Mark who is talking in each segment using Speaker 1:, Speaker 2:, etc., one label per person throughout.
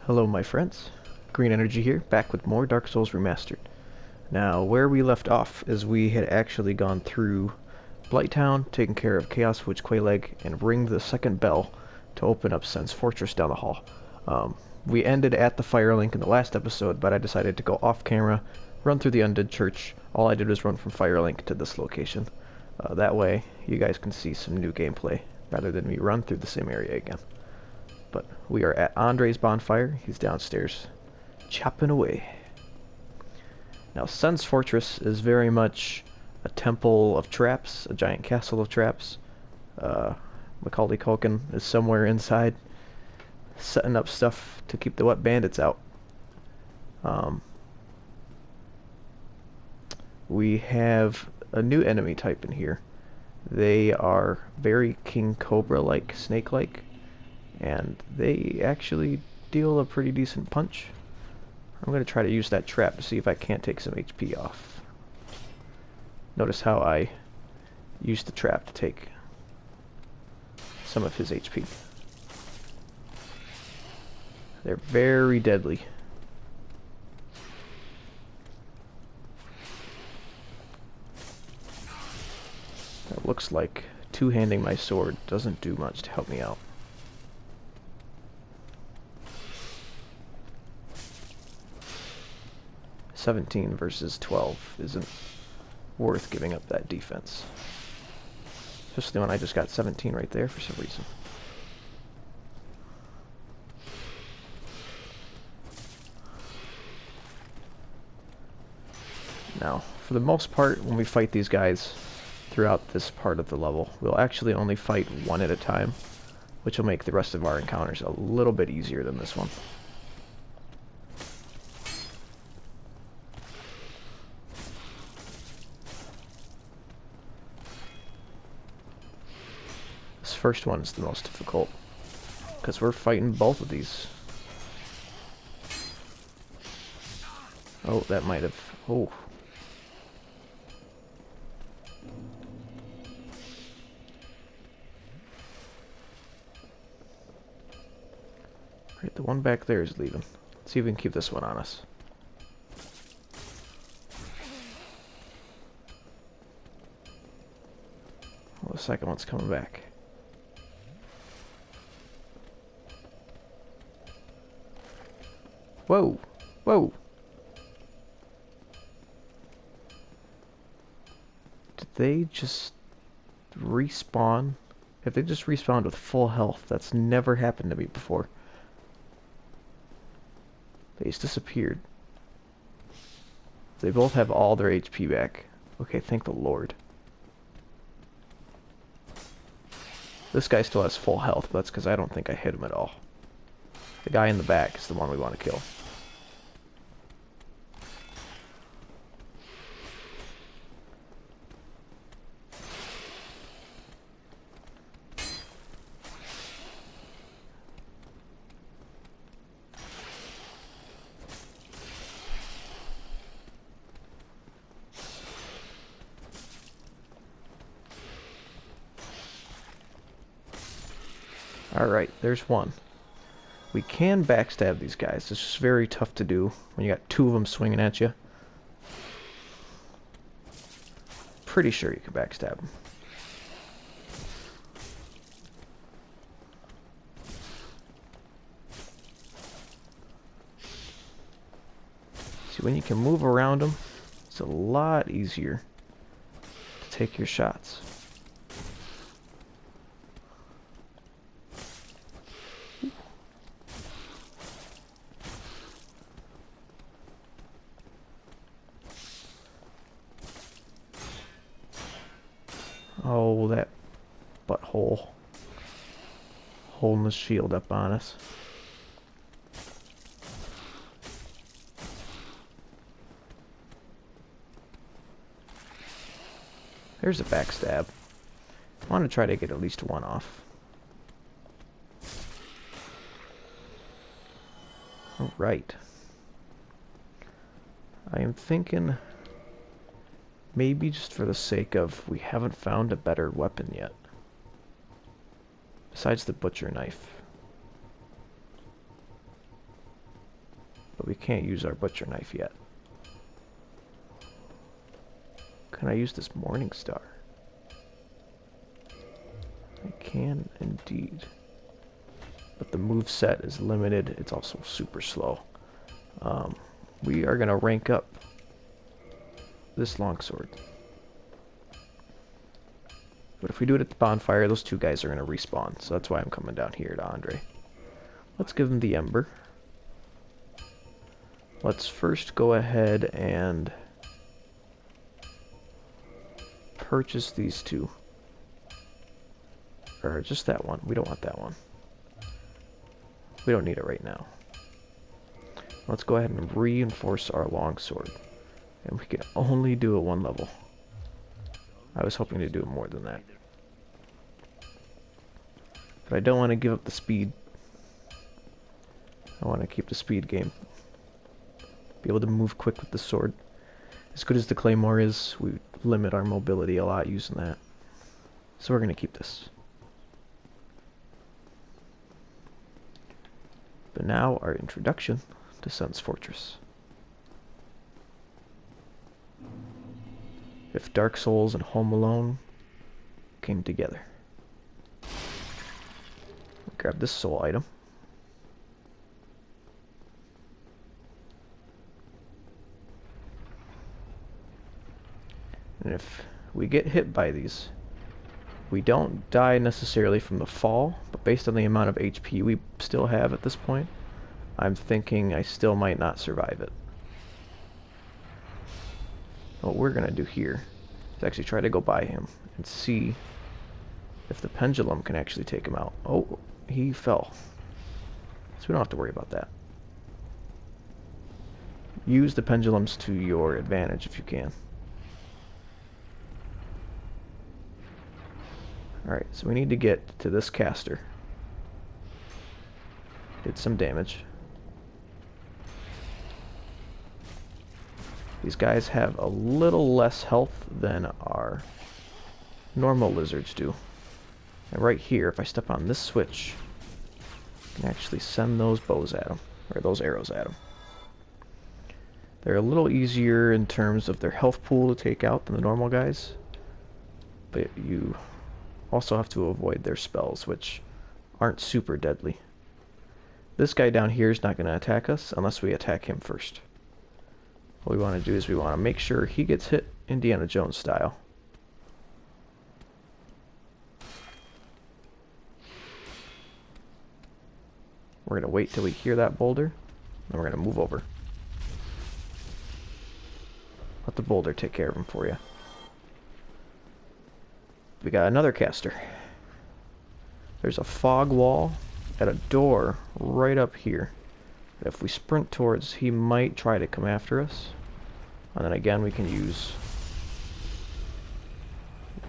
Speaker 1: Hello my friends, Green Energy here, back with more Dark Souls Remastered. Now, where we left off is we had actually gone through Blighttown, taken care of Chaos Witch Quelaag, and ringed the second bell to open up Sen's Fortress down the hall. We ended at the Firelink in the last episode, but I decided to go off camera, run through the Undead Church. All I did was run from Firelink to this location. That way, you guys can see some new gameplay, rather than me run through the same area again. But we are at Andre's bonfire. He's downstairs, chopping away. Now, Sen's Fortress is very much a temple of traps, a giant castle of traps. Macaulay Culkin is somewhere inside, setting up stuff to keep the wet bandits out. We have a new enemy type in here. They are very King Cobra-like, snake-like, and they actually deal a pretty decent punch. I'm going to try to use that trap to see if I can't take some HP off. Notice how I used the trap to take some of his HP. They're very deadly. That looks like two-handing my sword doesn't do much to help me out. (17 versus 12 isn't worth giving up that defense. Especially when I just got 17 right there for some reason. Now, for the most part, when we fight these guys throughout this part of the level, we'll actually only fight one at a time, which will make the rest of our encounters a little bit easier than this one. This first one is the most difficult, because we're fighting both of these. Oh, that might have... Oh. Right, the one back there is leaving. Let's see if we can keep this one on us. Well, the second one's coming back. Whoa! Whoa! Did they just respawn? If they just respawned with full health, that's never happened to me before. They just disappeared. They both have all their HP back. Okay, thank the Lord. This guy still has full health, but that's because I don't think I hit him at all. The guy in the back is the one we want to kill. Alright, there's one. We can backstab these guys. It's just very tough to do when you got two of them swinging at you. Pretty sure you can backstab them. See, when you can move around them, it's a lot easier to take your shots. Oh, that butthole. Holding the shield up on us. There's a backstab. I want to try to get at least one off. Alright. I am thinking... maybe just for the sake of we haven't found a better weapon yet. Besides the butcher knife. But we can't use our butcher knife yet. Can I use this Morning Star? I can indeed. But the move set is limited. It's also super slow. We are going to rank up this longsword. But if we do it at the bonfire, those two guys are going to respawn. So that's why I'm coming down here to Andre. Let's give him the ember. Let's first go ahead and purchase these two. Or just that one. We don't want that one. We don't need it right now. Let's go ahead and reinforce our longsword. And we can only do it one level. I was hoping to do it more than that. But I don't want to give up the speed. I want to keep the speed game. Be able to move quick with the sword. As good as the claymore is, we limit our mobility a lot using that. So we're going to keep this. But now our introduction to Sun's Fortress. If Dark Souls and Home Alone came together. Grab this soul item. And if we get hit by these, we don't die necessarily from the fall, but based on the amount of HP we still have at this point, I'm thinking I still might not survive it. What we're going to do here is actually try to go by him and see if the pendulum can actually take him out. Oh, he fell. So we don't have to worry about that. Use the pendulums to your advantage if you can. Alright, so we need to get to this caster. Did some damage. These guys have a little less health than our normal lizards do. And right here, if I step on this switch, I can actually send those bows at them, or those arrows at them. They're a little easier in terms of their health pool to take out than the normal guys, but you also have to avoid their spells, which aren't super deadly. This guy down here is not going to attack us unless we attack him first. What we want to do is we want to make sure he gets hit Indiana Jones style. We're going to wait till we hear that boulder, and we're going to move over. Let the boulder take care of him for you. We got another caster. There's a fog wall at a door right up here. If we sprint towards, he might try to come after us. And then again, we can use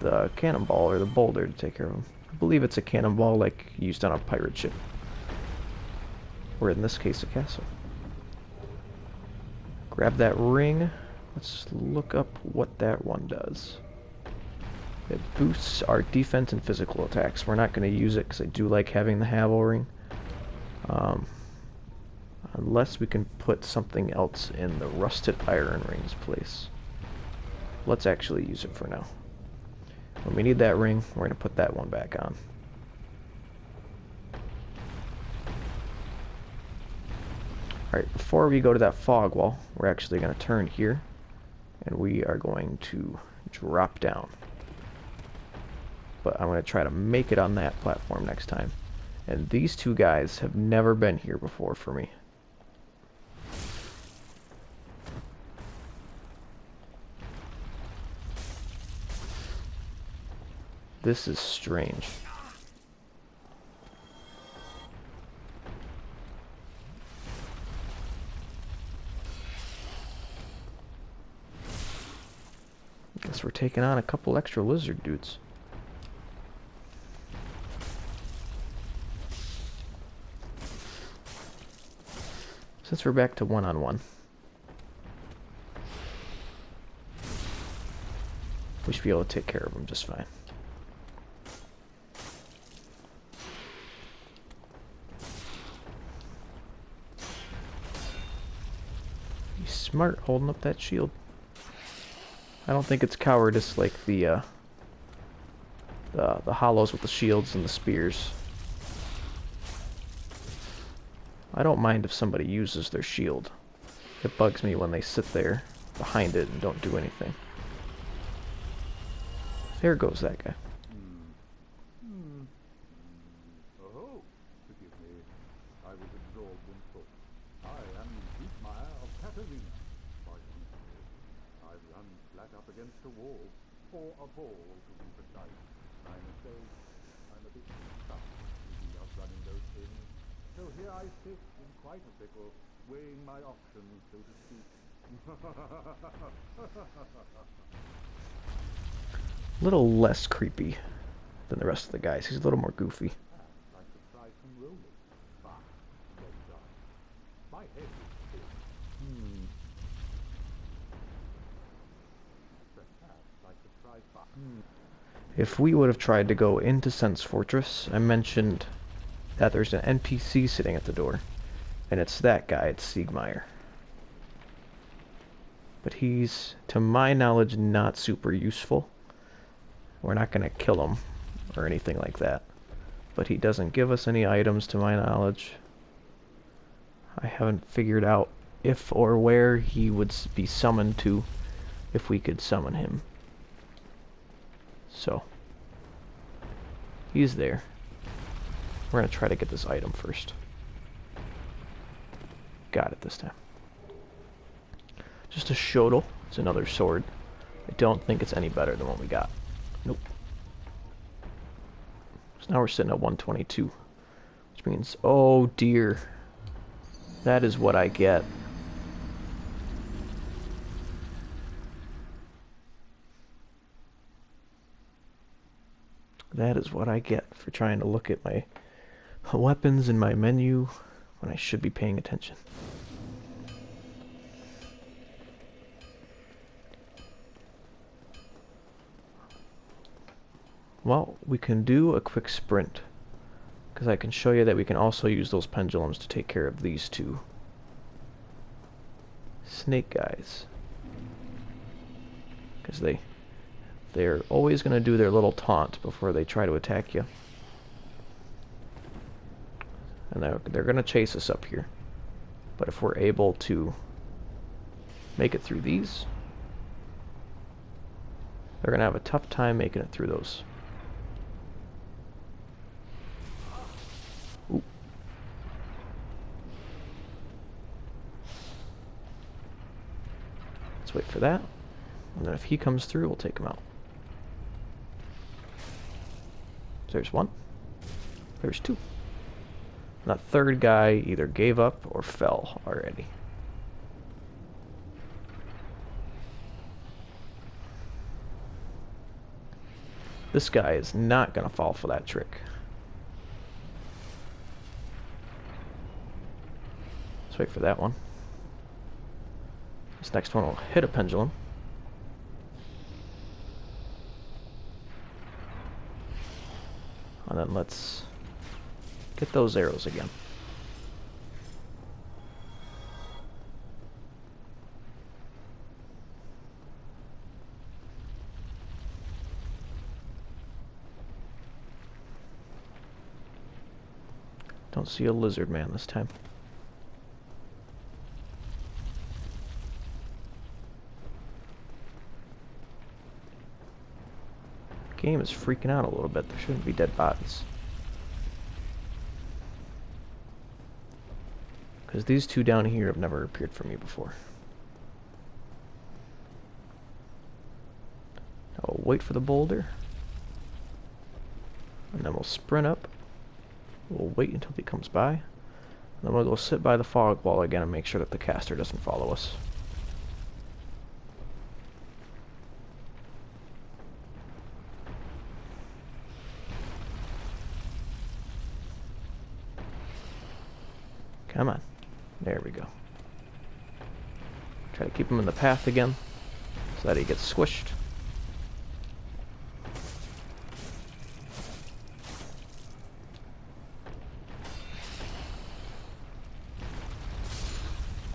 Speaker 1: the cannonball or the boulder to take care of him. I believe it's a cannonball like used on a pirate ship. Or in this case, a castle. Grab that ring. Let's look up what that one does. It boosts our defense and physical attacks. We're not going to use it because I do like having the Havel ring. Unless we can put something else in the rusted iron ring's place. Let's actually use it for now. When we need that ring, we're going to put that one back on. Alright, before we go to that fog wall, we're actually going to turn here, and we are going to drop down. But I'm going to try to make it on that platform next time. And these two guys have never been here before for me. This is strange. Guess we're taking on a couple extra lizard dudes. Since we're back to one-on-one, we should be able to take care of them just fine. He's smart holding up that shield. I don't think it's cowardice like the hollows with the shields and the spears. I don't mind if somebody uses their shield. It bugs me when they sit there behind it and don't do anything. There goes that guy.
Speaker 2: Oh, forgive me. I was absorbed in thought. I am Dietmar of Katarina. Pardon me. I run flat up against a wall, or a ball to be precise. I must say, I'm a bit stuck thinking of running those things. So here I sit in quite a pickle, weighing my options, so to speak.
Speaker 1: A little less creepy than the rest of the guys. He's a little more goofy.
Speaker 2: Perhaps I could try some rolling. Bah, no doubt. My head is big. Perhaps I could try
Speaker 1: If we would have tried to go into Sense Fortress, I mentioned that there's an NPC sitting at the door. And it's that guy, it's Siegmeyer. But he's, to my knowledge, not super useful. We're not going to kill him or anything like that. But he doesn't give us any items, to my knowledge. I haven't figured out if or where he would be summoned to, if we could summon him. So, he's there. We're going to try to get this item first. Got it this time. Just a shodel. It's another sword. I don't think it's any better than what we got. Nope. So now we're sitting at 122. Which means, oh dear. That is what I get. That is what I get for trying to look at my weapons in my menu when I should be paying attention. Well, we can do a quick sprint, because I can show you that we can also use those pendulums to take care of these two snake guys. Because they're always going to do their little taunt before they try to attack you. And they're going to chase us up here. But if we're able to make it through these, they're going to have a tough time making it through those. Ooh. Let's wait for that. And then if he comes through, we'll take him out. There's one. There's two. And that third guy either gave up or fell already. This guy is not going to fall for that trick. Let's wait for that one. This next one will hit a pendulum. And then let's get those arrows again. Don't see a lizard man this time. Game is freaking out a little bit. There shouldn't be dead bodies. Because these two down here have never appeared for me before. Now we'll wait for the boulder. And then we'll sprint up. We'll wait until he comes by. And then we'll go sit by the fog wall again and make sure that the caster doesn't follow us. Come on. There we go. Try to keep him in the path again so that he gets squished.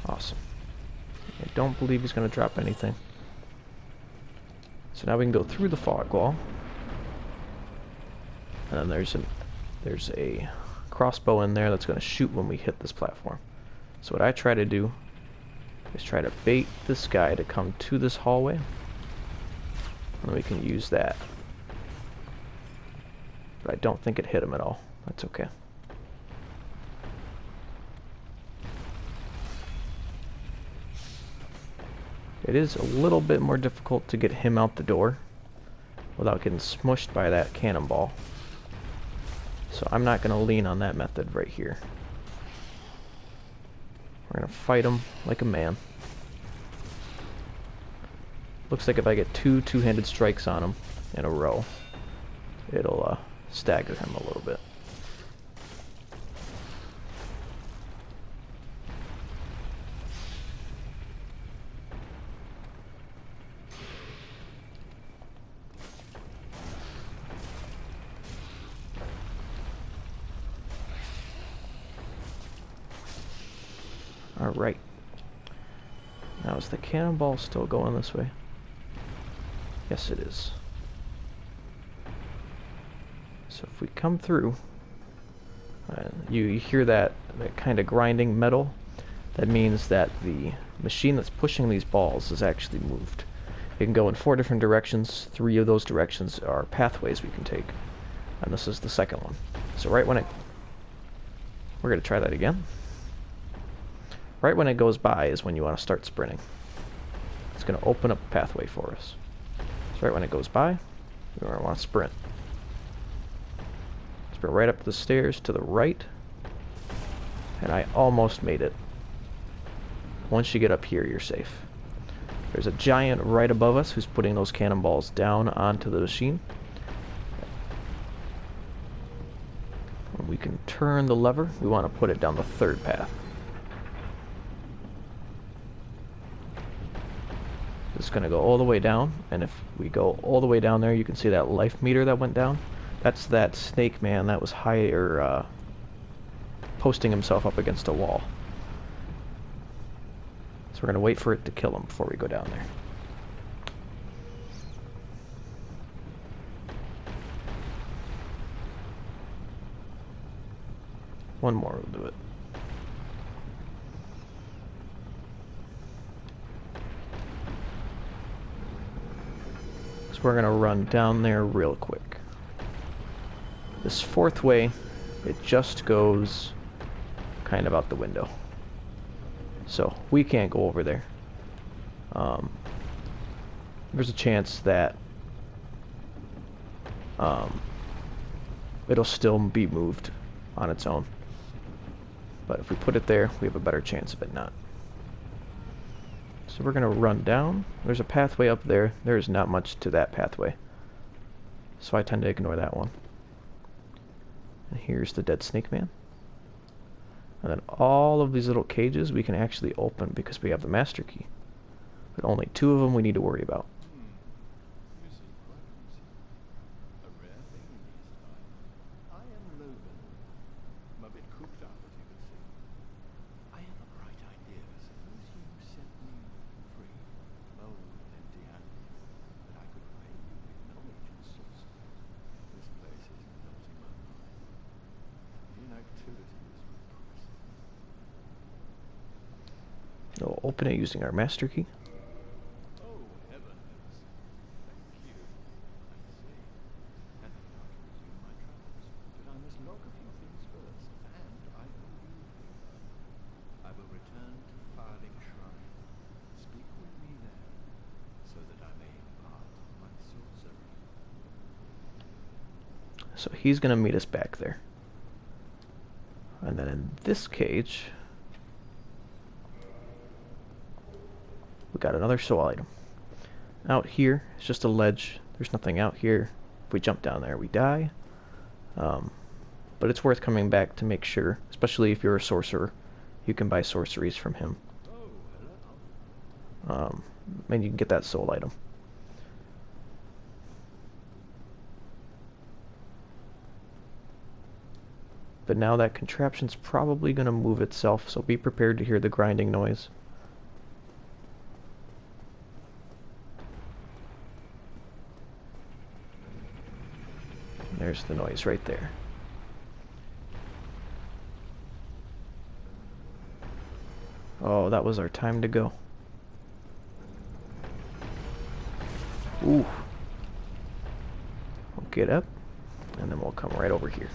Speaker 1: Awesome. don't believe he's going to drop anything. So now we can go through the fog wall. And then there's a crossbow in there that's going to shoot when we hit this platform. So what I try to do is try to bait this guy to come to this hallway. And we can use that. But I don't think it hit him at all. That's okay. It is a little bit more difficult to get him out the door without getting smushed by that cannonball. So I'm not going to lean on that method right here. We're going to fight him like a man. Looks like if I get two-handed strikes on him in a row, it'll stagger him a little bit. Alright. Now is the cannonball still going this way? Yes, it is. So if we come through, you hear that kind of grinding metal. That means that the machine that's pushing these balls is actually moved. It can go in 4 different directions. 3 of those directions are pathways we can take. And this is the second one. So right when we're going to try that again. Right when it goes by is when you want to start sprinting. It's going to open up a pathway for us. So right when it goes by, we want to sprint. Sprint right up the stairs to the right. And I almost made it. Once you get up here, you're safe. There's a giant right above us who's putting those cannonballs down onto the machine. When we can turn the lever, we want to put it down the 3rd path. It's going to go all the way down, and if we go all the way down there, you can see that life meter that went down. That's that snake man that was posting himself up against a wall. So we're going to wait for it to kill him before we go down there. One more will do it. So we're going to run down there real quick. This 4th way, it just goes kind of out the window. So we can't go over there. There's a chance that it'll still be moved on its own. But if we put it there, we have a better chance of it not. So we're going to run down. There's a pathway up there. There's not much to that pathway. So I tend to ignore that one. And here's the dead snake man. And then all of these little cages we can actually open because we have the master key. But only 2 of them we need to worry about. We'll open it using our master key.
Speaker 2: Oh, heavens. Thank you. I see. And I'm not to resume my travels, but I must log a few things first, and I owe you a favor. I will return to Farthing Shrine. Speak with me there, so that I may impart my sorcery.
Speaker 1: So he's going to meet us back there. And then in this cage, we got another soul item. Out here, it's just a ledge. There's nothing out here. If we jump down there, we die. But it's worth coming back to make sure, especially if you're a sorcerer. You can buy sorceries from him. And you can get that soul item. But now that contraption's probably going to move itself, so be prepared to hear the grinding noise. There's the noise right there. Oh, that was our time to go. Ooh. We'll get up, and then we'll come right over here.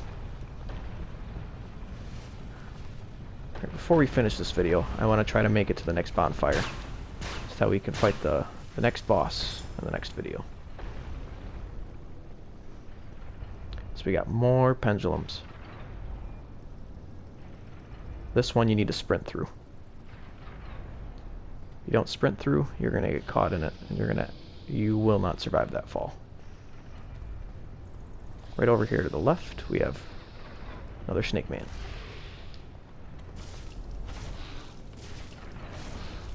Speaker 1: Right, before we finish this video, I want to try to make it to the next bonfire, so that we can fight the next boss in the next video. So we got more pendulums. This one you need to sprint through. You don't sprint through, you're gonna get caught in it, and you will not survive that fall. Right over here to the left, we have another snake man.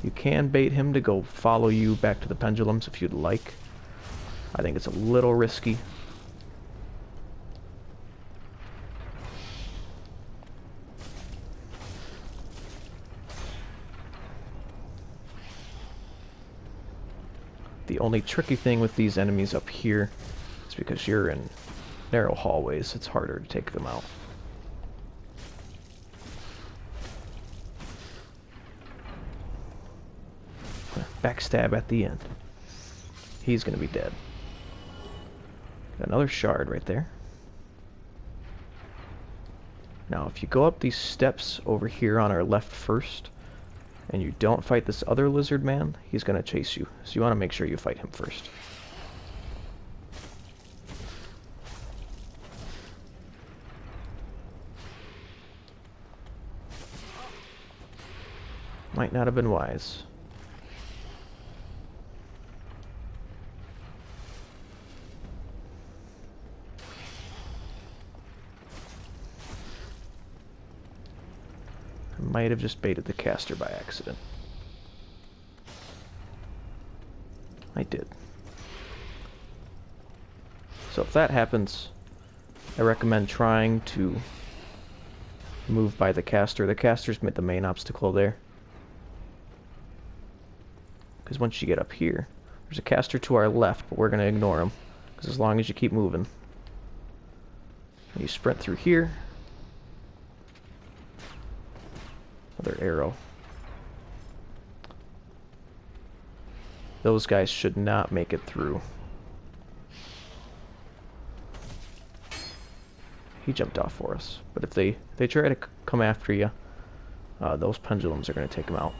Speaker 1: You can bait him to go follow you back to the pendulums if you'd like. I think it's a little risky. The only tricky thing with these enemies up here is because you're in narrow hallways, it's harder to take them out. Backstab at the end. He's gonna be dead. Got another shard right there. Now if you go up these steps over here on our left first, and you don't fight this other lizard man, he's gonna chase you. So you want to make sure you fight him first. Might not have been wise. Might have just baited the caster by accident. I did. So if that happens, I recommend trying to move by the caster. The caster's the main obstacle there. Because once you get up here, there's a caster to our left, but we're going to ignore him. Because as long as you keep moving, and you sprint through here, another arrow. Those guys should not make it through. He jumped off for us. But if they try to come after you, those pendulums are going to take them out.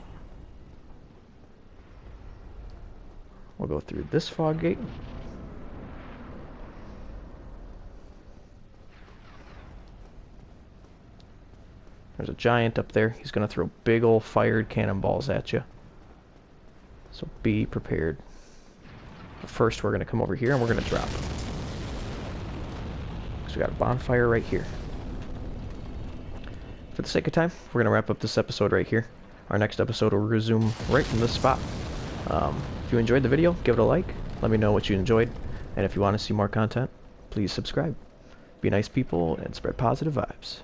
Speaker 1: We'll go through this fog gate. There's a giant up there. He's going to throw big old fired cannonballs at you. So be prepared. But first we're going to come over here and we're going to drop him. Because we got a bonfire right here. For the sake of time, we're going to wrap up this episode right here. Our next episode will resume right from this spot. If you enjoyed the video, give it a like. Let me know what you enjoyed. And if you want to see more content, please subscribe. Be nice people and spread positive vibes.